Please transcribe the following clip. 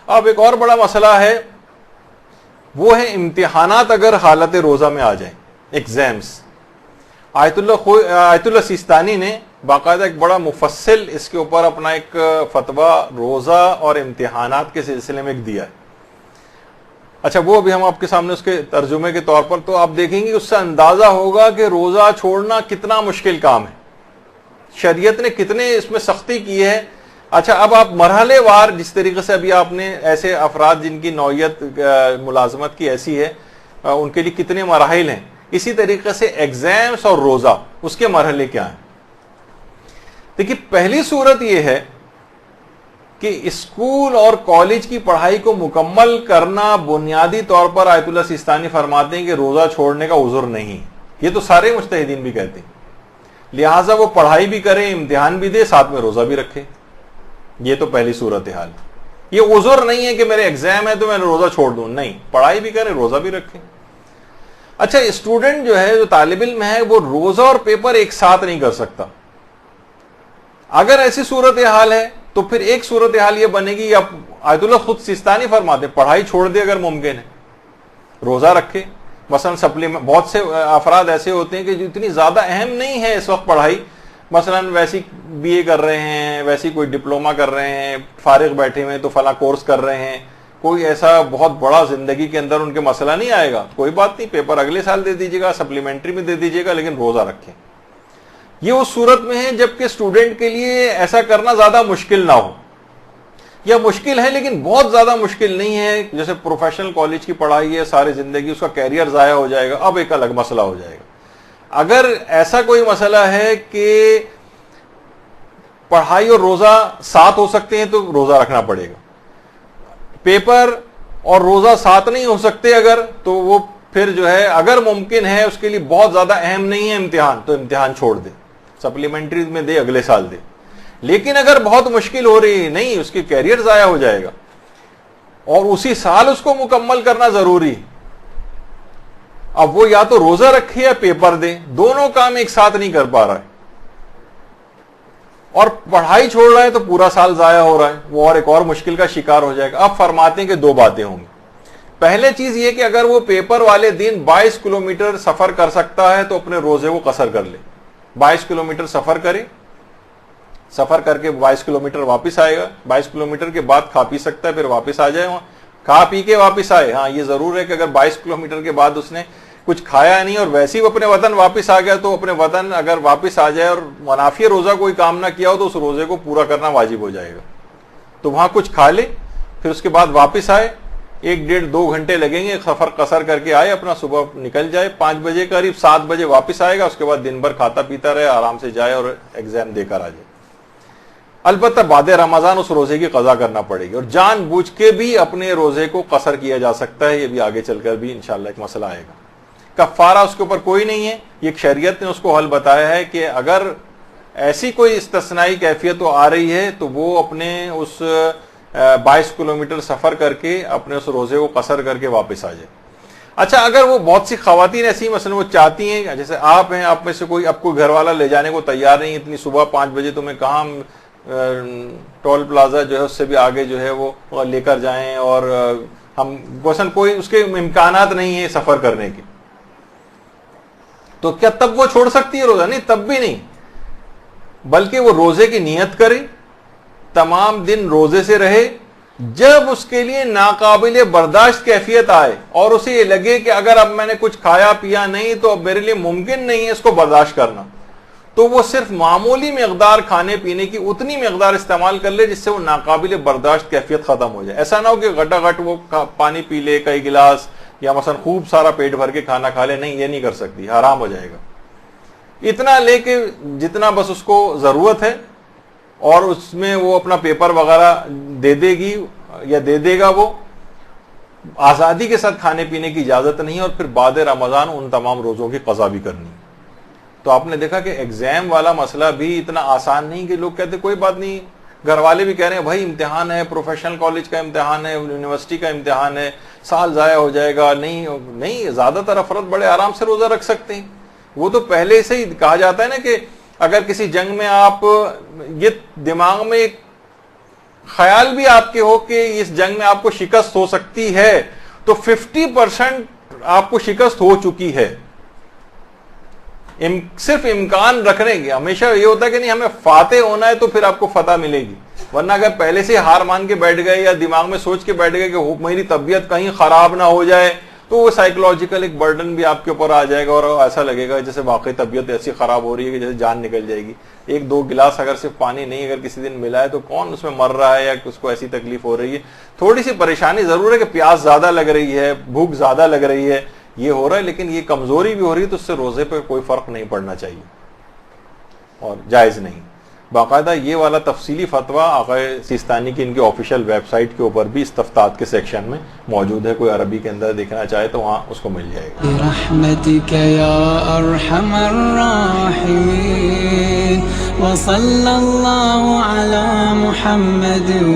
اب ایک اور بڑا مسئلہ ہے، وہ ہے امتحانات اگر حالت روزہ میں آ جائیں، ایگزامس. آیت اللہ سیستانی نے باقاعدہ ایک بڑا مفصل اس کے اوپر اپنا ایک فتویٰ روزہ اور امتحانات کے سلسلے میں ایک دیا ہے. اچھا وہ ابھی ہم آپ کے سامنے اس کے ترجمے کے طور پر، تو آپ دیکھیں گے اس سے اندازہ ہوگا کہ روزہ چھوڑنا کتنا مشکل کام ہے، شریعت نے کتنے اس میں سختی کی ہے. اچھا اب آپ مرحلے وار جس طریقے سے ابھی آپ نے ایسے افراد جن کی نوعیت ملازمت کی ایسی ہے ان کے لیے کتنے مراحل ہیں، اسی طریقے سے ایگزامس اور روزہ اس کے مرحلے کیا ہیں. دیکھیے پہلی صورت یہ ہے کہ اسکول اور کالج کی پڑھائی کو مکمل کرنا بنیادی طور پر آیت اللہ سیستانی فرماتے ہیں کہ روزہ چھوڑنے کا عذر نہیں. یہ تو سارے مجتہدین بھی کہتے ہیں، لہٰذا وہ پڑھائی بھی کرے، امتحان بھی دے، ساتھ میں روزہ بھی رکھے. یہ تو پہلی صورتحال. یہ عذر نہیں ہے کہ میرے ایگزام ہے تو میں روزہ چھوڑ دوں، نہیں، پڑھائی بھی کرے، روزہ بھی رکھے. اچھا اسٹوڈنٹ جو ہے، جو طالب علم ہے، وہ روزہ اور پیپر ایک ساتھ نہیں کر سکتا. اگر ایسی صورتحال ہے تو پھر ایک صورتحال یہ بنے گی، اب آیت اللہ خود سیستانی فرماتے پڑھائی چھوڑ دے اگر ممکن ہے، روزہ رکھے. مثلا بہت سے افراد ایسے ہوتے ہیں کہ جو اتنی زیادہ اہم نہیں ہے اس وقت پڑھائی، مثلا ویسی بی اے کر رہے ہیں، ویسی کوئی ڈپلوما کر رہے ہیں، فارغ بیٹھے ہوئے تو فلاں کورس کر رہے ہیں، کوئی ایسا بہت بڑا زندگی کے اندر ان کے مسئلہ نہیں آئے گا، کوئی بات نہیں، پیپر اگلے سال دے دیجیے گا، سپلیمنٹری میں دے دیجیے گا، لیکن روزہ رکھیں. یہ اس صورت میں ہے جبکہ اسٹوڈنٹ کے لیے ایسا کرنا زیادہ مشکل نہ ہو، یا مشکل ہے لیکن بہت زیادہ مشکل نہیں ہے. جیسے پروفیشنل کالج کی پڑھائی ہے، ساری زندگی اس کا کیریئر ضائع ہو جائے گا، اب ایک الگ مسئلہ ہو جائے گا. اگر ایسا کوئی مسئلہ ہے کہ پڑھائی اور روزہ ساتھ ہو سکتے ہیں تو روزہ رکھنا پڑے گا. پیپر اور روزہ ساتھ نہیں ہو سکتے اگر، تو وہ پھر جو ہے اگر ممکن ہے اس کے لیے بہت زیادہ اہم نہیں ہے امتحان، تو امتحان چھوڑ دے، سپلیمنٹری میں دے، اگلے سال دے. لیکن اگر بہت مشکل ہو رہی ہے، نہیں، اس کی کیریئر ضائع ہو جائے گا اور اسی سال اس کو مکمل کرنا ضروری. اب وہ یا تو روزہ رکھے یا پیپر دے، دونوں کام ایک ساتھ نہیں کر پا رہا ہے اور پڑھائی چھوڑ رہا ہے تو پورا سال ضائع ہو رہا ہے، وہ اور ایک اور مشکل کا شکار ہو جائے گا. اب فرماتے ہیں کہ دو باتیں ہوں گی. پہلے چیز یہ کہ اگر وہ پیپر والے دن 22 کلومیٹر سفر کر سکتا ہے تو اپنے روزے کو قصر کر لے. 22 کلومیٹر سفر کرے، سفر کر کے 22 کلومیٹر واپس آئے گا، 22 کلومیٹر کے بعد کھا پی سکتا ہے، پھر واپس آ جائے، وہاں کھا پی کے واپس آئے. ہاں یہ ضرور ہے کہ اگر 22 کلومیٹر کے بعد اس نے کچھ کھایا نہیں اور ویسے ہی وہ اپنے وطن واپس آ گیا، تو اپنے وطن اگر واپس آ جائے اور منافی روزہ کوئی کام نہ کیا ہو تو اس روزے کو پورا کرنا واجب ہو جائے گا. تو وہاں کچھ کھا لے، پھر اس کے بعد واپس آئے، 1-1.5-2 گھنٹے لگیں گے، سفر قصر کر کے آئے، اپنا صبح نکل جائے 5 بجے قریب، 7 بجے واپس آئے گا، اس کے بعد دن بھر کھاتا پیتا رہے، آرام سے جائے اور ایگزام دے کر آ جائے. البتہ بعد رمضان اس روزے کی قضا کرنا پڑے گی، اور جان بوجھ کے بھی اپنے روزے کو قصر کیا جا سکتا ہے. یہ بھی آگے چل کر بھی انشاءاللہ ایک مسئلہ آئے گا. کفارہ اس کے اوپر کوئی نہیں ہے، یہ شریعت نے اس کو حل بتایا ہے کہ اگر ایسی کوئی استثنائی کیفیت آ رہی ہے تو وہ اپنے اس 22 کلومیٹر سفر کر کے اپنے اس روزے کو قصر کر کے واپس آ جائے. اچھا اگر وہ بہت سی خواتین ایسی مثلا وہ چاہتی ہیں، جیسے آپ ہیں، آپ میں سے کوئی اب کوئی گھر والا لے جانے کو تیار نہیں، اتنی صبح 5 بجے تو میں کہاں ٹول پلازا جو ہے اس سے بھی آگے جو ہے وہ لے کر جائیں، اور ہم مثلا کوئی اس کے امکانات نہیں ہیں سفر کرنے کے، تو کیا تب وہ چھوڑ سکتی ہے روزہ؟ نہیں، تب بھی نہیں، بلکہ وہ روزے کی نیت کرے، تمام دن روزے سے رہے. جب اس کے لیے ناقابل برداشت کیفیت آئے اور اسے یہ لگے کہ اگر اب میں نے کچھ کھایا پیا نہیں تو اب میرے لیے ممکن نہیں ہے اس کو برداشت کرنا، تو وہ صرف معمولی مقدار کھانے پینے کی اتنی مقدار استعمال کر لے جس سے وہ ناقابل برداشت کیفیت ختم ہو جائے. ایسا نہ ہو کہ گھٹا گھٹ وہ پانی پی لے کئی گلاس، یا مثلا خوب سارا پیٹ بھر کے کھانا کھا لے، نہیں، یہ نہیں کر سکتی، حرام ہو جائے گا. اتنا لے کہ جتنا بس اس کو ضرورت ہے، اور اس میں وہ اپنا پیپر وغیرہ دے دے گی یا دے دے گا. وہ آزادی کے ساتھ کھانے پینے کی اجازت نہیں ہے، اور پھر بعد رمضان ان تمام روزوں کی قضا بھی کرنی. تو آپ نے دیکھا کہ ایگزام والا مسئلہ بھی اتنا آسان نہیں کہ لوگ کہتے کوئی بات نہیں، گھر والے بھی کہہ رہے ہیں بھائی امتحان ہے، پروفیشنل کالج کا امتحان ہے، یونیورسٹی کا امتحان ہے، سال ضائع ہو جائے گا. نہیں، زیادہ تر افراد بڑے آرام سے روزہ رکھ سکتے ہیں. وہ تو پہلے سے ہی کہا جاتا ہے نا کہ اگر کسی جنگ میں آپ، یہ دماغ میں ایک خیال بھی آپ کے ہو کہ اس جنگ میں آپ کو شکست ہو سکتی ہے تو 50% آپ کو شکست ہو چکی ہے. صرف امکان رکھنے کی. ہمیشہ یہ ہوتا ہے کہ نہیں ہمیں فاتح ہونا ہے تو پھر آپ کو فتح ملے گی, ورنہ اگر پہلے سے ہار مان کے بیٹھ گئے یا دماغ میں سوچ کے بیٹھ گئے کہ میری طبیعت کہیں خراب نہ ہو جائے تو وہ سائیکولوجیکل ایک برڈن بھی آپ کے اوپر آ جائے گا اور ایسا لگے گا جیسے واقعی طبیعت ایسی خراب ہو رہی ہے کہ جیسے جان نکل جائے گی. 1-2 گلاس اگر صرف پانی نہیں اگر کسی دن ملا ہے تو کون اس میں مر رہا ہے یا اس کو ایسی تکلیف ہو رہی ہے. تھوڑی سی پریشانی ضرور ہے کہ پیاس زیادہ لگ رہی ہے, بھوک زیادہ لگ رہی ہے, یہ ہو رہا ہے, لیکن یہ کمزوری بھی ہو رہی ہے تو اس سے روزے پہ کوئی فرق نہیں پڑنا چاہیے اور جائز نہیں. باقاعدہ یہ والا تفصیلی فتویٰ آقا سیستانی کی ان کی آفیشیل ویب سائٹ کے اوپر بھی استفتاءات کے سیکشن میں موجود ہے, کوئی عربی کے اندر دیکھنا چاہے تو وہاں اس کو مل جائے گا. برحمتک یا ارحم الراحمین وصلی اللہ علی محمد و